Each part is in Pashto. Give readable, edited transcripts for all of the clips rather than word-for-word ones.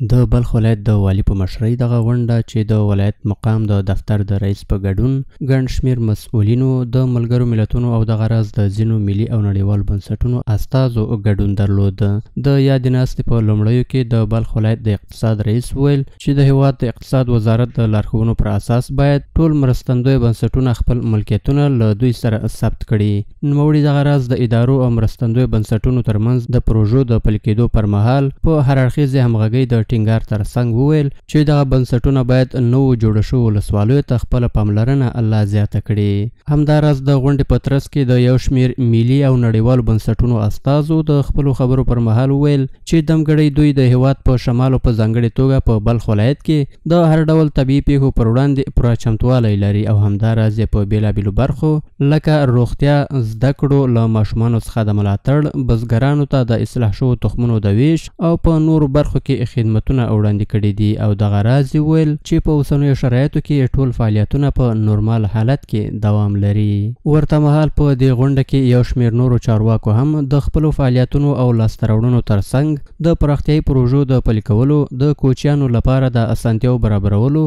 د بلخ ولایت د والي په مشرۍ دغه غونډه چې د ولایت مقام د دفتر د رئیس په ګډون ګڼ شمېر مسؤلینو د ملګرو ملتونو او دغه راز د ځینو ملي او نړیوالو بنسټونو استازو ګډون درلود. د یادې ناستې په لومړیو کې د بلخ ولایت د اقتصاد رئیس وویل چې د هېواد د اقتصاد وزارت د لارښوونو پر اساس باید ټول مرستندوی بنسټونه خپل ملکیتونه له دوی سره ثبت کړي. نوموړي دغه راز د ادارو او مرستندوی بنسټونو ترمنځ د پروژو د پلي کېدو پر مهال په هر اړخیزې همغږۍ د ټینګار ترڅنګ وویل چې دغه بنسټونه باید نوو جوړ شوو ولسوالیو ته خپله پاملرنه لا زیاته کړي. همداراز د غونډې په ترڅ کې د یو شمېر ملي او نړیوالو بنسټونو استازو د خپلو خبرو پر مهال وویل چې دمګړۍ دوی د هېواد په شمال او په ځانګړې توګه په بلخ ولایت کې د هر ډول طبیعي پیښو پر وړاندې پوره چمتوالی لري او همداراز یې په بېلابېلو برخو لکه روغتیا، زده کړو، له ماشومانو څخه د ملاتړ، بزګرانو ته د اصلاح شوو تخمونو د ویش او په نورو برخو کې خدمتونه وړاندې کړي دي او دغه راز ویل چې په اوسنیو شرایطو کې ټول فعالیتونه په نورمال حالت کې دوام لري. ورته مهال په دې غونډه کې یو شمېر نورو چارواکو هم د خپلو فعالیتونو او لاسته راوړنو ترڅنګ د پراختیایي پروژو د پلي کولو، د کوچیانو لپاره د اسانتیاو برابرولو،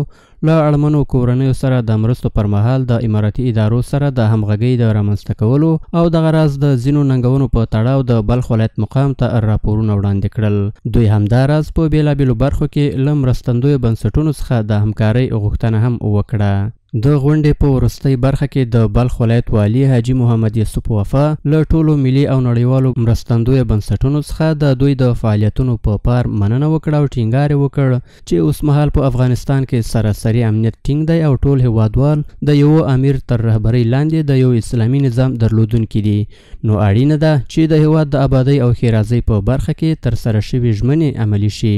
له اړمنو کورنیو سره د مرستو پر مهال د اماراتي ادارو سره د همغږۍ د رامنځته کولو او دغه راز د ځینو ننګونو په تړاو د بلخ ولایت مقام ته راپورونه وړاندې کړل. دوی همداراز په بېلابېلو برخو کې له مرستندویو بنسټونو څخه د همکارۍ غوښتنه هم وکړه. د غونډې په وروستۍ برخه کې د بلخ ولایت والي حاجي محمد یوسف وفا له ټولو ملي او نړیوالو مرستندویو بنسټونو څخه د دوی د فعالیتونو په پار مننه وکړه او ټینګار یې وکړ چې اوسمهال په افغانستان کې سراسري امنیت ټینګ دی او ټول هېوادوال د یوه امیر تر رهبرۍ لاندې د یو اسلامي نظام درلودونکي دي، نو اړینه ده چې د هېواد د ابادۍ او ښېرازۍ په برخه کې ترسره شوې ژمنې عملي شي.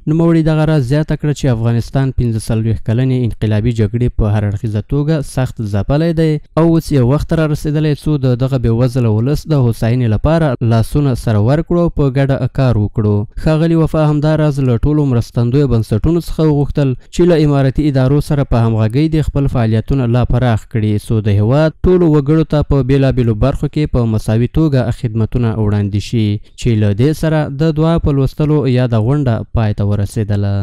نوموړي دغه راز زیاته کړه چې افغانستان 45 کلنې انقلابي جګړې په هر اړخیزه توګه سخت ځپلی دی او اوس یو وخت را رسېدلی څو د دغه بېوزله ولس د هوساینې لپاره لاسونه سره ورکړو او په ګډه کار وکړو. ښاغلي وفا همداراز له ټولو مرستندویو بنسټونو څخه وغوښتل چې له اماراتي ادارو سره په همغږۍ د خپل فعالیتونه لا پراخ کړي څو د هېواد ټولو وګړو ته په بېلابېلو برخو کې په مساوي توګه خدمتونه وړاندې شي چې له دې سره د دعا په لوستلو یاده غونډه پای ته ورسېدله.